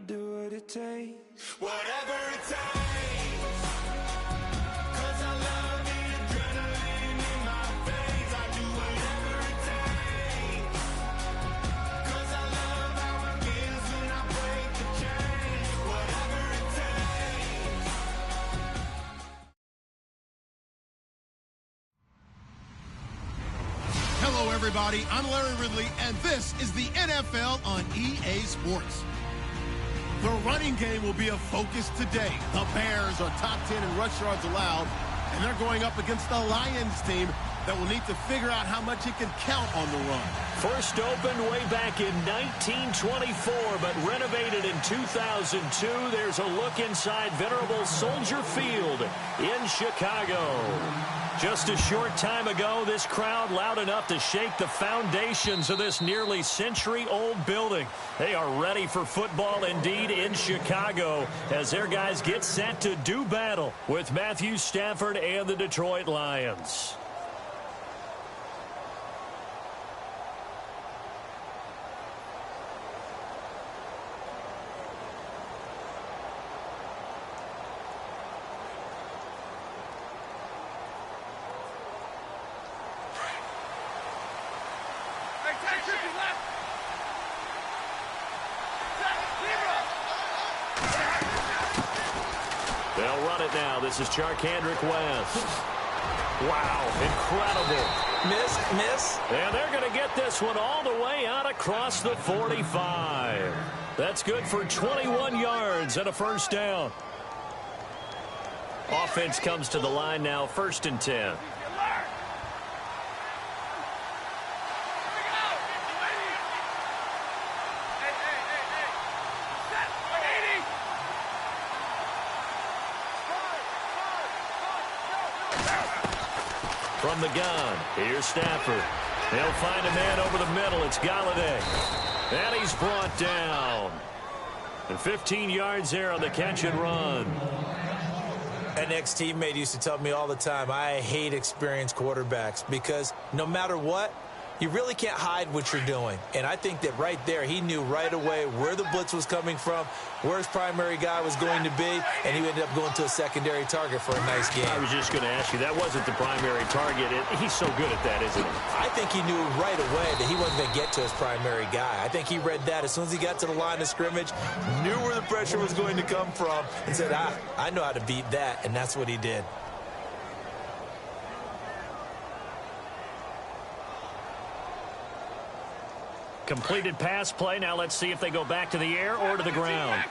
do what it takes. Whatever it takes. 'Cause I love the adrenaline in my veins. I do whatever it takes. 'Cause I love how it feels when I break the chains. Whatever it takes. Hello, everybody. I'm Larry Ridley, and this is the NFL on EA Sports. The running game will be a focus today. The Bears are top 10 in rush yards allowed, and they're going up against the Lions team that will need to figure out how much it can count on the run. First opened way back in 1924, but renovated in 2002. There's a look inside venerable Soldier Field in Chicago. Just a short time ago, this crowd loud enough to shake the foundations of this nearly century-old building. They are ready for football indeed in Chicago as their guys get set to do battle with Matthew Stafford and the Detroit Lions. They'll run it now. This is Charkandrick West. Wow, incredible. Miss. And they're going to get this one all the way out across the 45. That's good for 21 yards and a first down. Offense comes to the line now, 1st and 10. From the gun, here's Stafford. He'll find a man over the middle. It's Galladay. And he's brought down. And 15 yards there on the catch and run. An ex-teammate used to tell me all the time, I hate experienced quarterbacks because no matter what, you really can't hide what you're doing. And I think that right there, he knew right away where the blitz was coming from, where his primary guy was going to be, and he ended up going to a secondary target for a nice game. I was just going to ask you, that wasn't the primary target. He's so good at that, isn't he? I think he knew right away that he wasn't going to get to his primary guy. I think he read that as soon as he got to the line of scrimmage, knew where the pressure was going to come from, and said, I know how to beat that, and that's what he did. Completed pass play. Now let's see if they go back to the air or to the ground.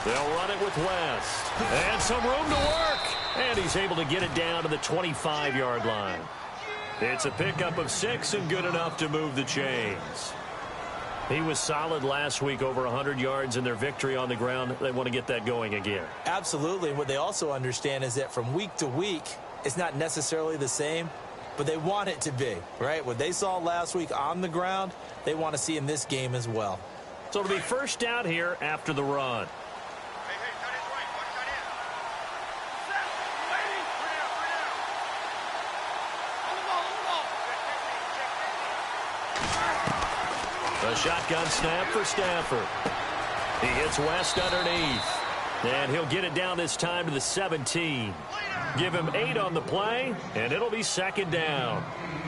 They'll run it with West. And some room to work. And he's able to get it down to the 25-yard line. It's a pickup of 6 and good enough to move the chains. He was solid last week, over 100 yards in their victory on the ground. They want to get that going again. Absolutely. What they also understand is that from week to week, it's not necessarily the same, but they want it to be, right? What they saw last week on the ground, they want to see in this game as well. So it'll be first down here after the run. A shotgun snap for Stafford. He hits West underneath. And he'll get it down this time to the 17. Give him 8 on the play, and it'll be second down.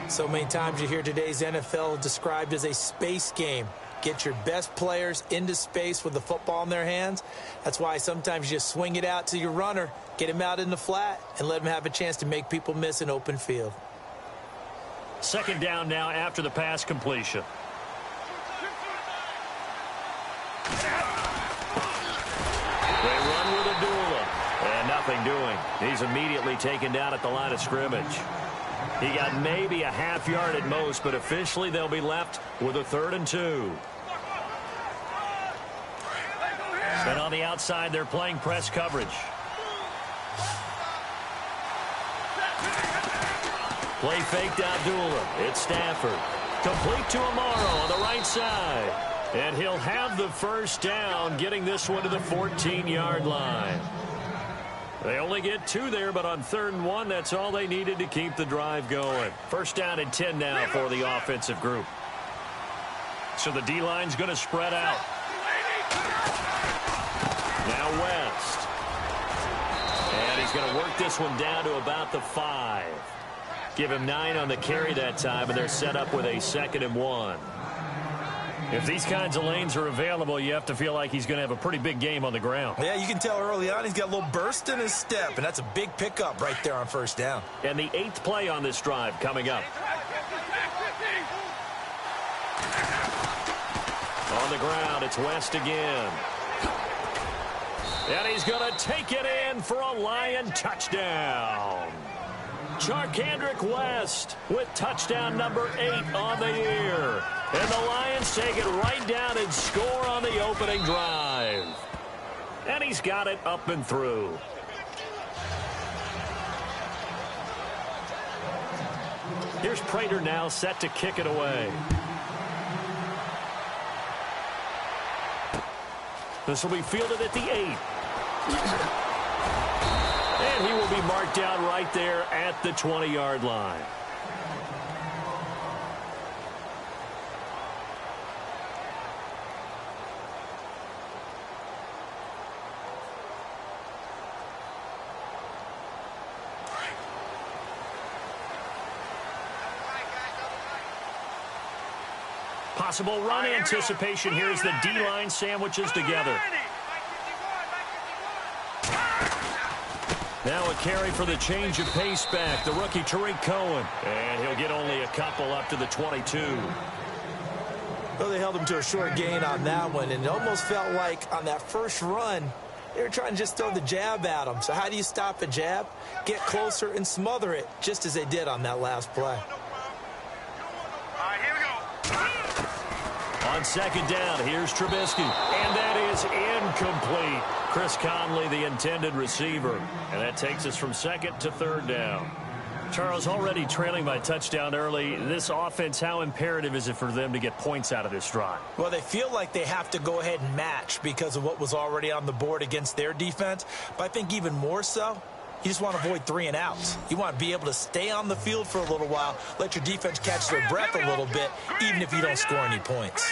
So many times you hear today's NFL described as a space game. Get your best players into space with the football in their hands. That's why sometimes you just swing it out to your runner, get him out in the flat, and let him have a chance to make people miss an open field. Second down now after the pass completion. They run with Abdullah. And nothing doing. He's immediately taken down at the line of scrimmage. He got maybe a half yard at most, but officially they'll be left with a 3rd and 2. And on the outside, they're playing press coverage. Play faked Abdullah. It's Stafford. Complete to Amaro on the right side. And he'll have the first down, getting this one to the 14-yard line. They only get 2 there, but on 3rd and 1, that's all they needed to keep the drive going. First down and 10 now for the offensive group. So the D-line's going to spread out. Now West. And he's going to work this one down to about the 5. Give him 9 on the carry that time, and they're set up with a 2nd and 1. If these kinds of lanes are available, you have to feel like he's going to have a pretty big game on the ground. Yeah, you can tell early on he's got a little burst in his step, and that's a big pickup right there on 1st down. And the 8th play on this drive coming up. On the ground, it's West again. And he's going to take it in for a Lion touchdown. Charkandrick West with touchdown number 8 on the year. And the Lions take it right down and score on the opening drive. And he's got it up and through. Here's Prater now set to kick it away. This will be fielded at the 8. And he will be marked down right there at the 20-yard line. Possible run anticipation here as the D-line sandwiches together. Now a carry for the change of pace back, the rookie Tariq Cohen. And he'll get only a couple up to the 22. Well, they held him to a short gain on that one, and it almost felt like on that first run, they were trying to just throw the jab at him. So how do you stop a jab? Get closer and smother it, just as they did on that last play. On 2nd down, here's Trubisky. And that is incomplete. Chris Conley, the intended receiver. And that takes us from 2nd to 3rd down. Charles, already trailing by touchdown early. This offense, how imperative is it for them to get points out of this drive? Well, they feel like they have to go ahead and match because of what was already on the board against their defense. But I think even more so, you just want to avoid 3 and outs. You want to be able to stay on the field for a little while, let your defense catch their breath a little bit, even if you don't score any points.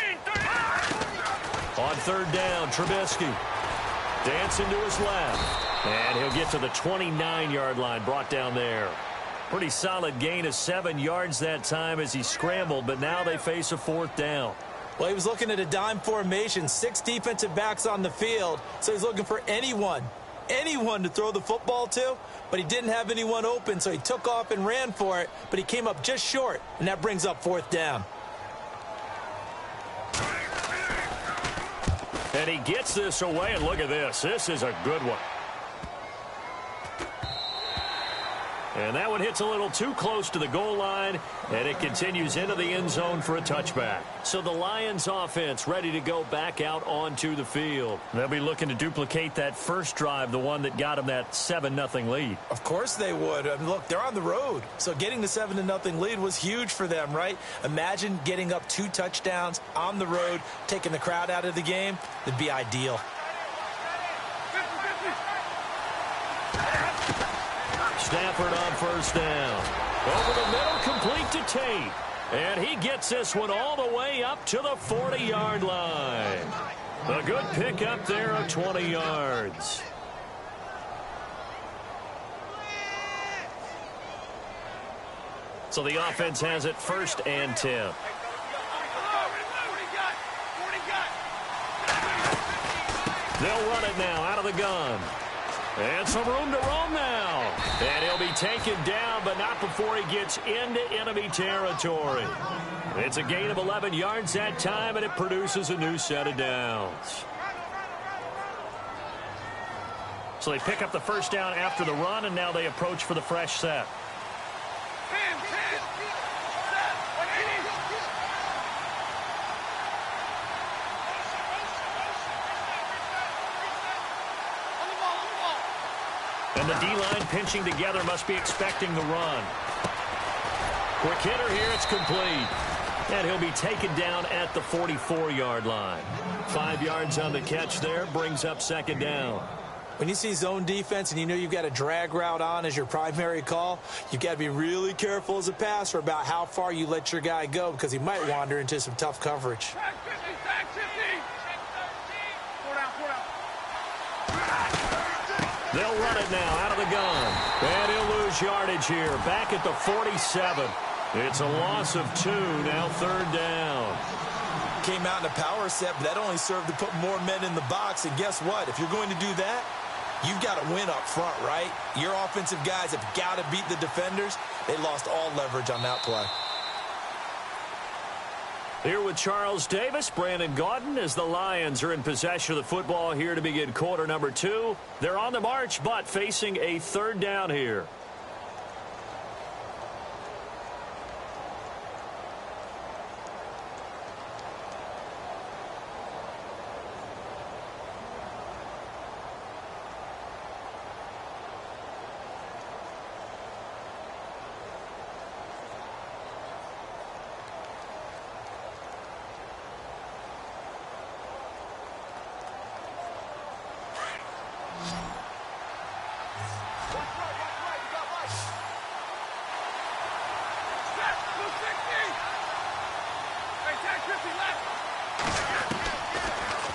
On 3rd down, Trubisky dancing to his left. And he'll get to the 29-yard line, brought down there. Pretty solid gain of 7 yards that time as he scrambled, but now they face a 4th down. Well, he was looking at a dime formation, 6 defensive backs on the field, so he's looking for anyone to throw the football to, but he didn't have anyone open, so he took off and ran for it, but he came up just short, and that brings up 4th down. And he gets this away, and look at this. This is a good one. And that one hits a little too close to the goal line, and it continues into the end zone for a touchback. So the Lions offense ready to go back out onto the field. They'll be looking to duplicate that first drive, the one that got them that 7-0 lead. Of course they would. I mean, look, they're on the road, so getting the 7-0 lead was huge for them, right? Imagine getting up 2 touchdowns on the road, taking the crowd out of the game. It'd be ideal. Stafford on 1st down. Over the middle, complete to Tate. And he gets this one all the way up to the 40-yard line. A good pickup there of 20 yards. So the offense has it 1st and 10. They'll run it now out of the gun. And some room to roam now. And he'll be taken down, but not before he gets into enemy territory. It's a gain of 11 yards that time, and it produces a new set of downs. So they pick up the 1st down after the run, and now they approach for the fresh set. And the D-line pinching together must be expecting the run. Quick hitter here, it's complete. And he'll be taken down at the 44-yard line. 5 yards on the catch there, brings up 2nd down. When you see zone defense and you know you've got a drag route on as your primary call, you've got to be really careful as a passer about how far you let your guy go because he might wander into some tough coverage. They'll run it now out of the gun. And he'll lose yardage here. Back at the 47. It's a loss of 2. Now 3rd down. Came out in a power set, but that only served to put more men in the box. And guess what? If you're going to do that, you've got to win up front, right? Your offensive guys have got to beat the defenders. They lost all leverage on that play. Here with Charles Davis, Brandon Gaudin, as the Lions are in possession of the football here to begin quarter number 2. They're on the march, but facing a 3rd down here.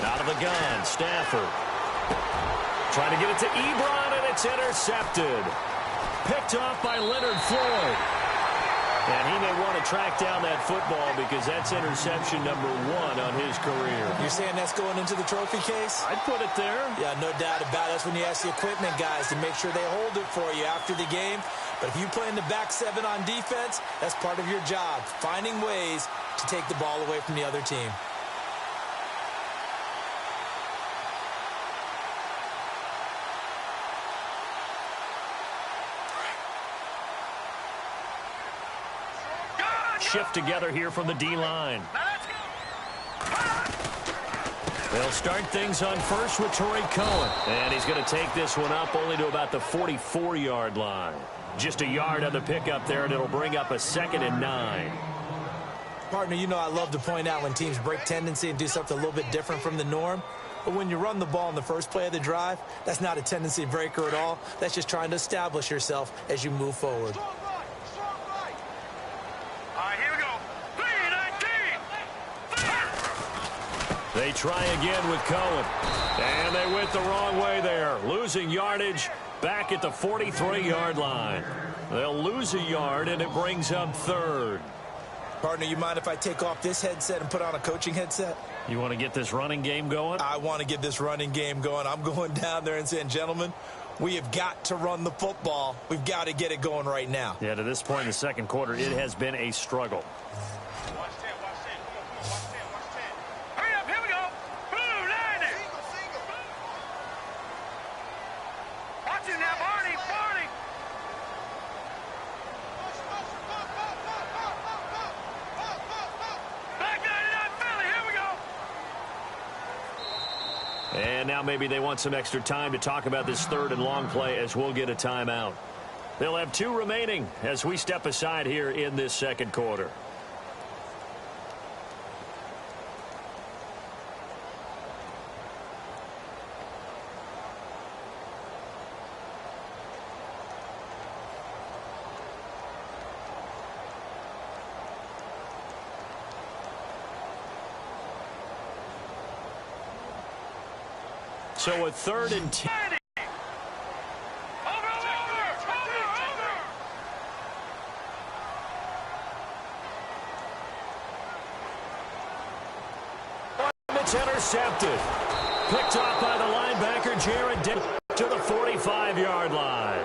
Out of the gun, Stafford. Trying to get it to Ebron, and it's intercepted. Picked off by Leonard Floyd. And he may want to track down that football because that's interception number 1 on his career. You're saying that's going into the trophy case? I'd put it there. Yeah, no doubt about it. That's when you ask the equipment guys to make sure they hold it for you after the game. But if you play in the back 7 on defense, that's part of your job, finding ways to take the ball away from the other team. Shift together here from the D-line. They'll start things on first with Torrey Cohen. And he's going to take this one up only to about the 44-yard line. Just a yard on the pickup there, and it'll bring up a 2nd and 9. Partner, you know I love to point out when teams break tendency and do something a little bit different from the norm. But when you run the ball in the first play of the drive, that's not a tendency breaker at all. That's just trying to establish yourself as you move forward. They try again with Cohen. And they went the wrong way there. Losing yardage back at the 43-yard line. They'll lose a yard, and it brings up 3rd. Partner, you mind if I take off this headset and put on a coaching headset? You want to get this running game going? I want to get this running game going. I'm going down there and saying, gentlemen, we have got to run the football. We've got to get it going right now. Yeah, to this point in the second quarter, it has been a struggle. And now maybe they want some extra time to talk about this 3rd and long play as we'll get a timeout. They'll have 2 remaining as we step aside here in this second quarter. So a 3rd and 10. It's intercepted. Picked off by the linebacker, Jared Dick, to the 45-yard line.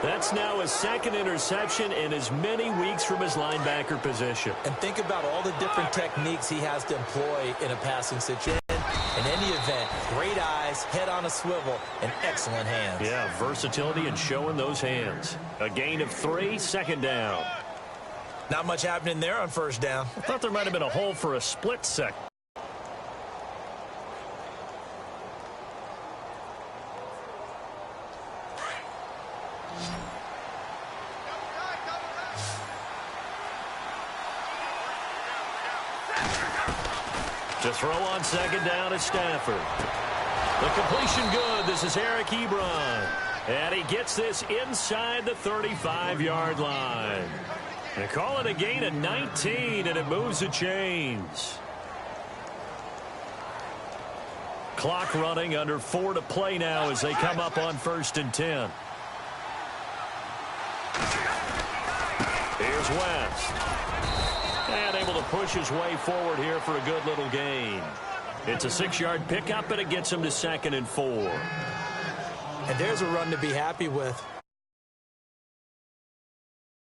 That's now his 2nd interception in as many weeks from his linebacker position. And think about all the different techniques he has to employ in a passing situation. In any event, great eyes, head on a swivel, and excellent hands. Yeah, versatility and showing those hands. A gain of 3, 2nd down. Not much happening there on 1st down. I thought there might have been a hole for a split second. To throw on 2nd down is Stafford. The completion good. This is Eric Ebron. And he gets this inside the 35-yard line. They call it a gain of 19, and it moves the chains. Clock running, under 4 to play now as they come up on 1st and 10. Here's West. And able to push his way forward here for a good little gain. It's a 6-yard pickup, and it gets him to 2nd and 4. And there's a run to be happy with.